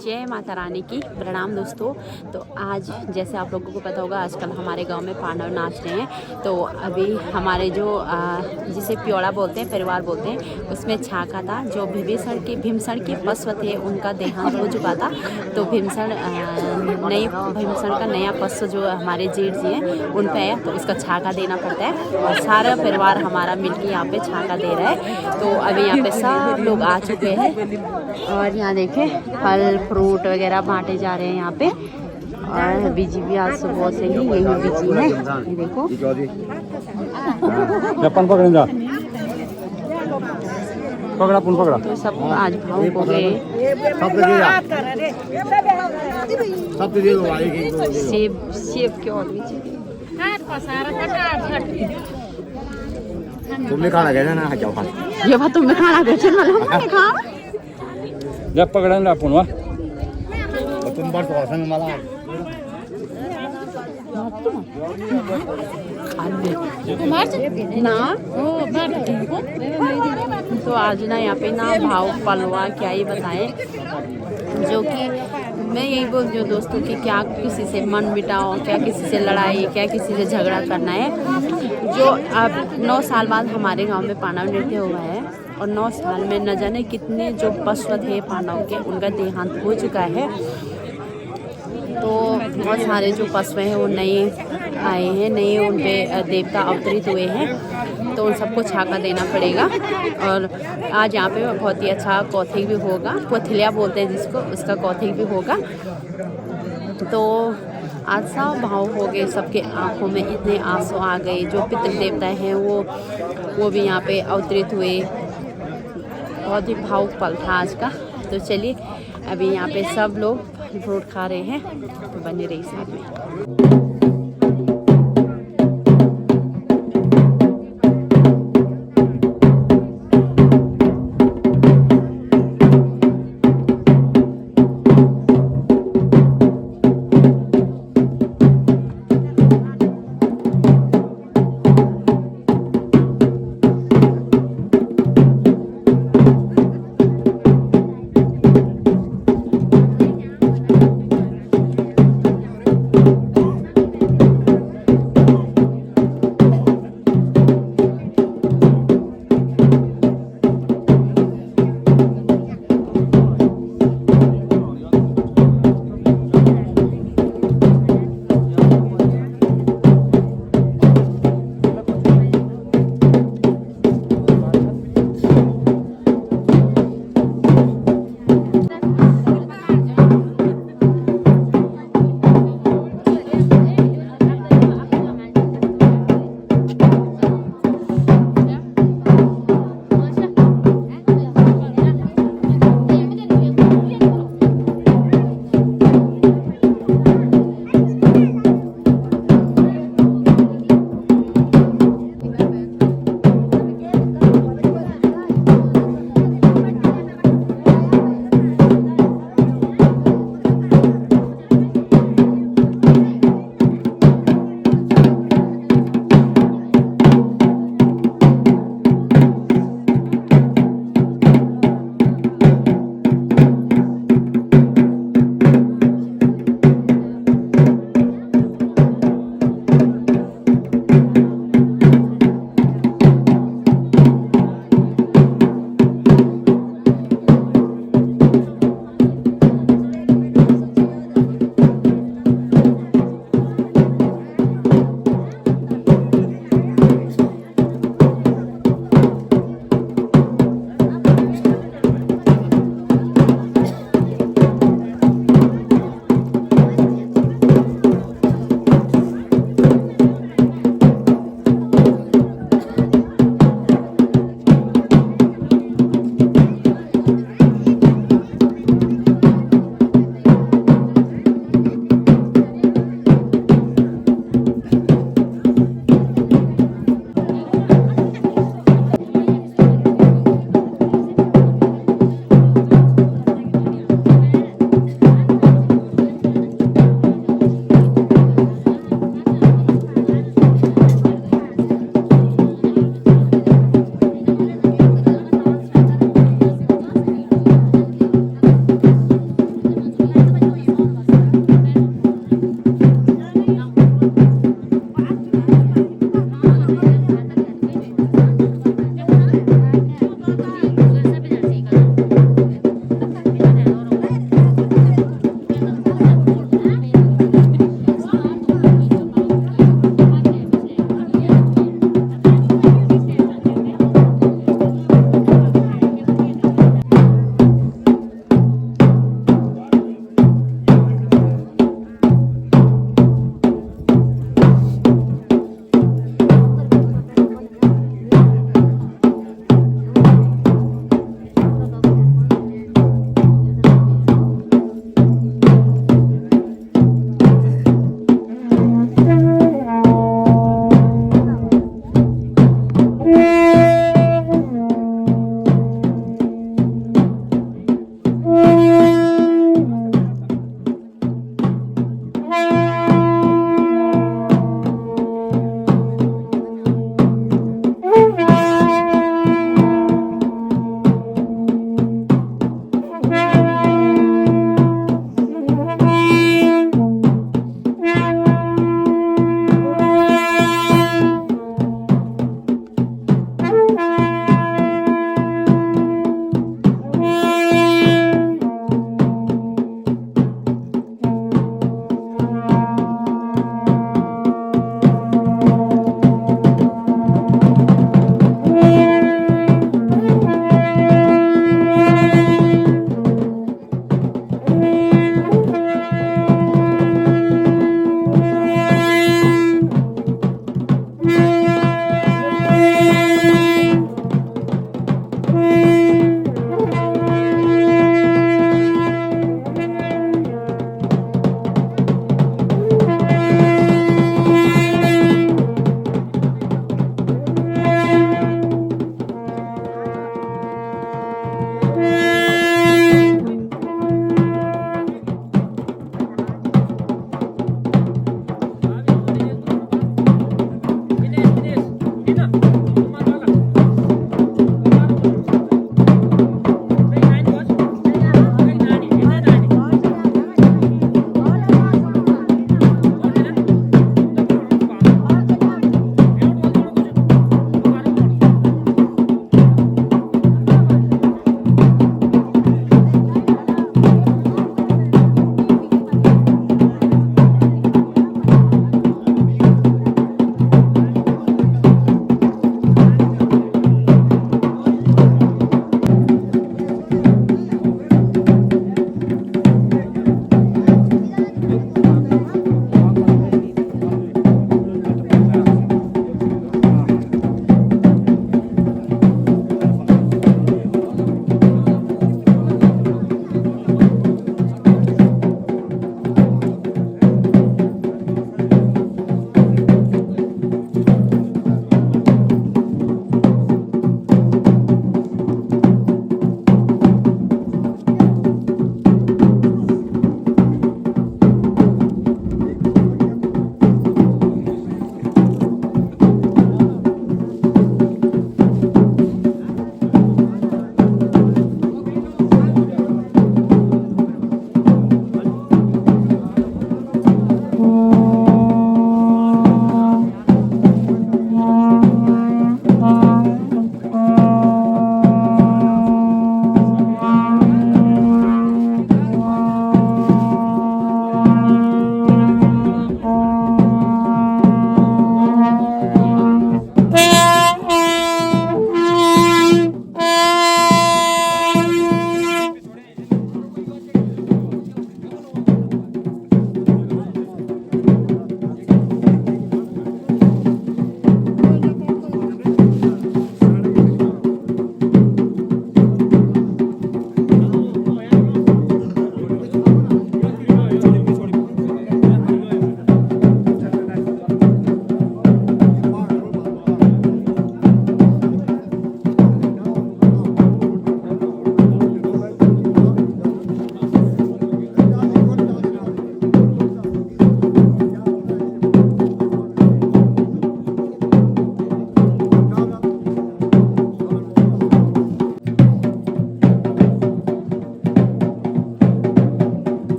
जय माता रानी की प्रणाम दोस्तों। तो आज जैसे आप लोगों को पता होगा आजकल हमारे गांव में पांडव नाच रहे हैं। तो अभी हमारे जो जिसे प्योड़ा बोलते हैं, परिवार बोलते हैं, उसमें छाका था। जो भीमसण के पशु थे उनका देहांत हो चुका था। तो भीमसण का नया पशु जो हमारे जेठ जी हैं उन पे आया, तो इसका छाका देना पड़ता है। और सारा परिवार हमारा मिलके यहाँ पे छाका दे रहा है। तो अभी यहाँ पे सब लोग आ चुके हैं और यहाँ देखें फल फ्रूट वगैरह बांटे जा रहे हैं यहाँ पे। और बीजी भी आज सुबह से ही यही बीजी है, ये देखो। तो सब आज भाव हो गए। सेब के और तुम्हें खाना गया ना ये बात तुम्हें खाना गया जब पकड़न आपण वा तुम बार तो संग मला ना तो आज ना यहाँ पे ना भाव पलवा क्या ही बताएं, जो कि मैं यही बोलती हूँ दोस्तों कि क्या किसी से मन बिटाओ, क्या किसी से लड़ाई, क्या किसी से झगड़ा करना है। जो अब 9 साल बाद हमारे गांव में पांडव नृत्य हुआ है और 9 साल में न जाने कितने जो पशु थे पांडव के उनका देहांत हो चुका है। तो बहुत सारे जो पशु हैं वो नए आए हैं, नए उन पे देवता अवतरित हुए हैं। तो उन सबको छाका देना पड़ेगा। और आज यहाँ पे बहुत ही अच्छा कौथिक भी होगा, कोथिलिया बोलते हैं जिसको, उसका कौथिक भी होगा। तो आज सब भाव हो गए, सबके आंखों में इतने आंसू आ गए। जो पितृ देवता हैं वो भी यहाँ पे अवतरित हुए। बहुत ही भावुक पल था आज का। तो चलिए अभी यहाँ पे सब लोग फल फ्रूट खा रहे हैं, तो बने रही साथ में।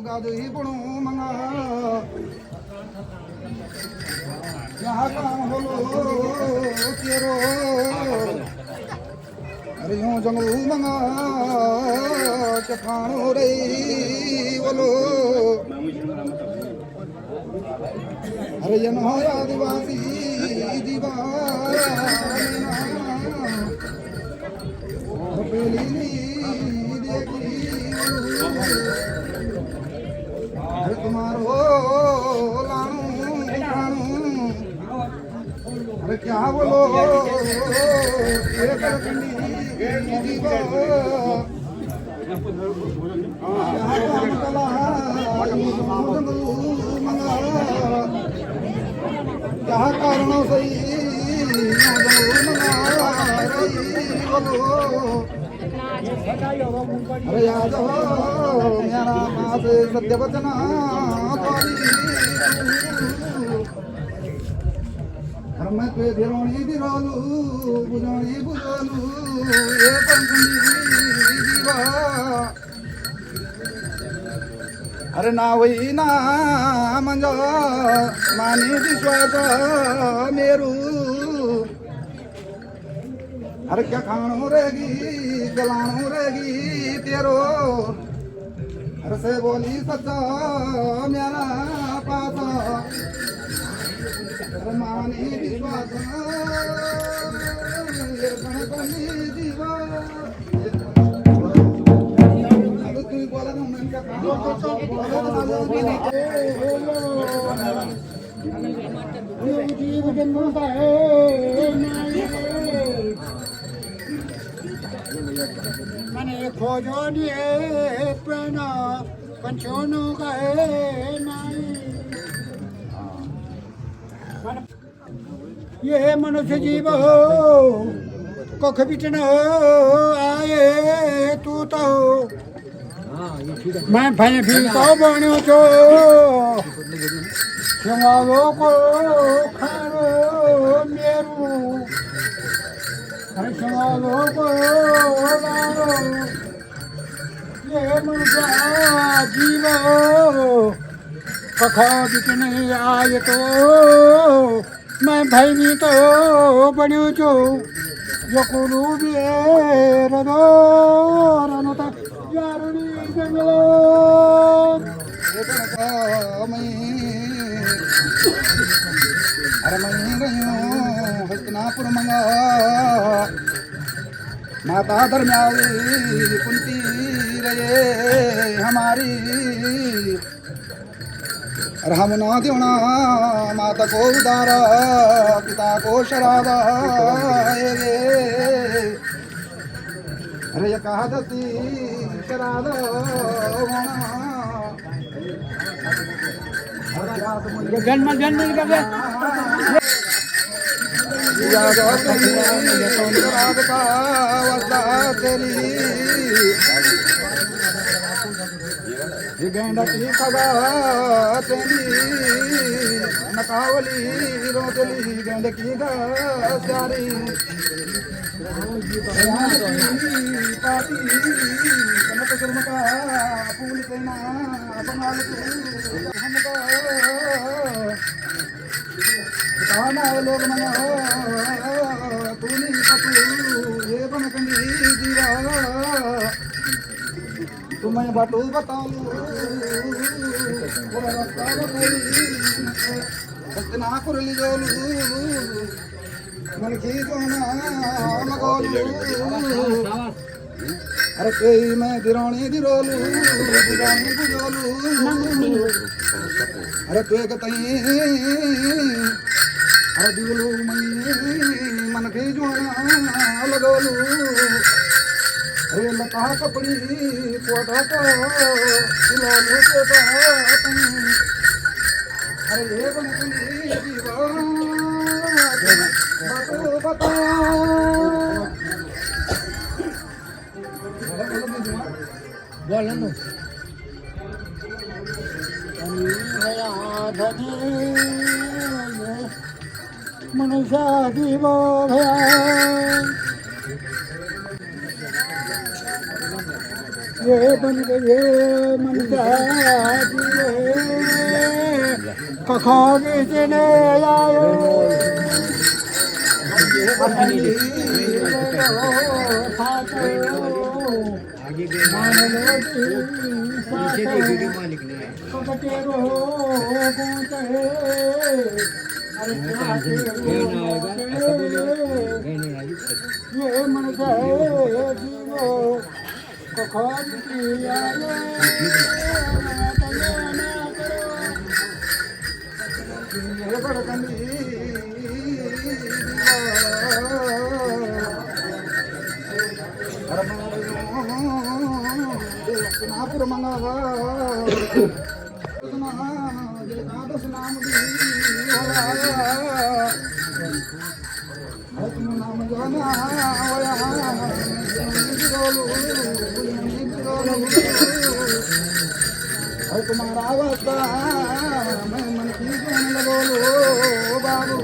गादुही बुणू मंगा यहाँ काम बोलो तेरो अरे यूं जंगलू मंगा चखाणो रे बोलो अरे जन हो आदिवासी दीवारा पेली देखी अरे तुम्हारो लाणू प्राणू अरे क्या बोलो ये करकंडी दीवा क्या काम कला मंगा क्या कारणों सही मंगा बोलो अरे याद हो मेरा पास सत्य वचना मैं पे धिरोणी धिरोलू बुझोणी बुझोलू ये पंखुंडी दीवा अरे ना वही ना मंजो मानी विश्वास मेरू अरे क्या खाणो रहेगी गलाणो रहेगी तेरो अरे से बोली सच्चा मेरा पासा अरे मानी विश्वास ये गणपति जीवा अरे तू बोला ना मैं क्या जीव जन्म है मने खोजो दिए प्रणा पंचोनो कहे नाई ये मनुष्य जीव हो कख बिटन हो आए तू तो मैं भय भी तो बनो छो क्षमालो को खारो मेरू अरे क्षमालो को लारो ये मनुष्य जीव कख बिटन आए तो मैं भयनी तो बन्यो छो जो कुलू भी रनो रनो तक यारुनी जंगलो अरे मैं गयो हस्तिनापुर मंगा माता धर्म्यावली कुंती रे हमारी रहमना देवना माता को उदारा पिता को शराबा अरे ये कहा दसी शराब जन्म जन्म शराब का वस्ता तेरी गंडकी खगा तेरी नकावली रोतली गंडकी गा प्यारी पाती कनक जुर्म का फूल सेना बंगाल हमका बताना लोग मना तूने पतू ये बनकंडी जीवा तुम्हें बाटू बताऊं हस्तिनापुर लिजोलू मन की जोना मगोलू अरे कई मैं दिरोणी दिरोलू बुझानी बुझोलू अरे पेक तई अरे दिवलू मई मन की जोना लगोलू अरे लता कपड़ी पोटा को सिलोलू पोटा अरे ये बनकंडी जीवा बाटू बता बोल नो धनी मनुष्य जीवो भया ये बन गए मनुष्य जीवे कखो बेचने आयो ये मनुष्य जीवो कखो तुम्हारा अवस्था मैं मन की सुन बोलो बाबू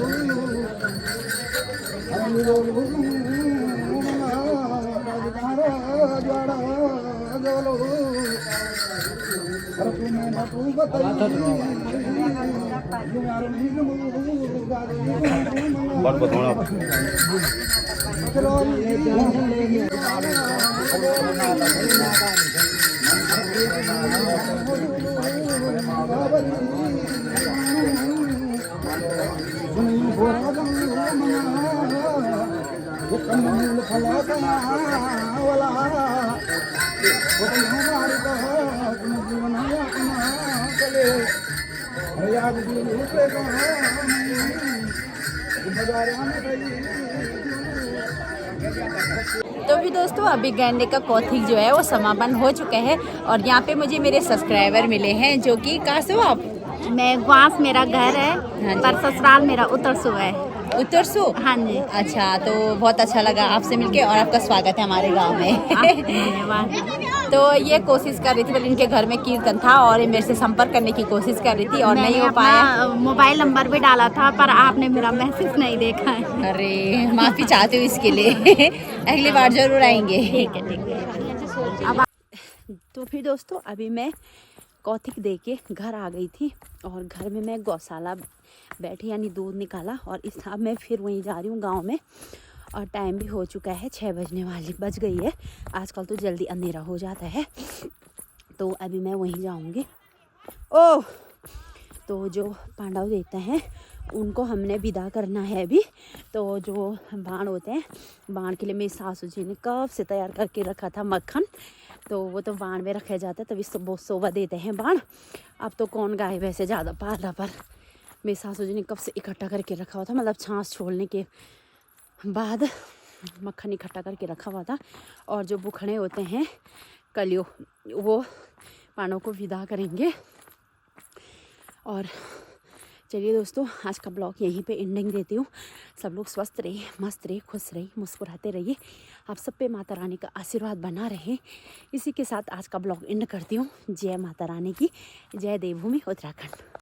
तो भी दोस्तों अभी गैंडे का कौथिक जो है वो समापन हो चुका है और यहाँ पे मुझे मेरे सब्सक्राइबर मिले हैं जो कि कहाँ से हो आप? मैं ग्वास मेरा घर है पर ससुराल मेरा उत्तरसू है। उत्तरसू? हाँ जी। अच्छा, तो बहुत अच्छा लगा आपसे मिलके और आपका स्वागत है हमारे गांव में। धन्यवाद। तो ये कोशिश कर रही थी, बल्कि इनके घर में कीर्तन था और ये मेरे से संपर्क करने की कोशिश कर रही थी और नहीं हो पाया। मोबाइल नंबर भी डाला था पर आपने मेरा मैसेज नहीं देखा है। अरे माफ़ी चाहती हूँ इसके लिए। अगली बार जरूर आएंगे। ठीक है ठीक है। अब तो फिर दोस्तों अभी मैं कौथिक दे के घर आ गई थी और घर में मैं गौशाला बैठी यानी दूध निकाला और इस अब मैं फिर वहीं जा रही हूँ गांव में और टाइम भी हो चुका है, 6 बज गई है। आजकल तो जल्दी अंधेरा हो जाता है तो अभी मैं वहीं जाऊँगी। ओह, तो जो पांडव देवता हैं उनको हमने विदा करना है अभी। तो जो बाण होते हैं, बाण के लिए मेरी सासू जी ने कब से तैयार करके रखा था मक्खन, तो वो तो बाण में रखे जाते हैं तभी बहुत शोभा देते हैं बाण। अब तो कौन गाय वैसे ज़्यादा पाला, पर मेरी सासू जी ने कब से इकट्ठा करके रखा हुआ था, मतलब छाछ छोड़ने के बाद मक्खन इकट्ठा करके रखा हुआ था। और जो बुखड़े होते हैं कलियो वो पांडवों को विदा करेंगे। और चलिए दोस्तों, आज का ब्लॉग यहीं पे एंडिंग देती हूँ। सब लोग स्वस्थ रहिए, मस्त रहिए, खुश रहिए, मुस्कुराते रहिए। आप सब पे माता रानी का आशीर्वाद बना रहे। इसी के साथ आज का ब्लॉग एंड करती हूँ। जय माता रानी की, जय देवभूमि उत्तराखंड।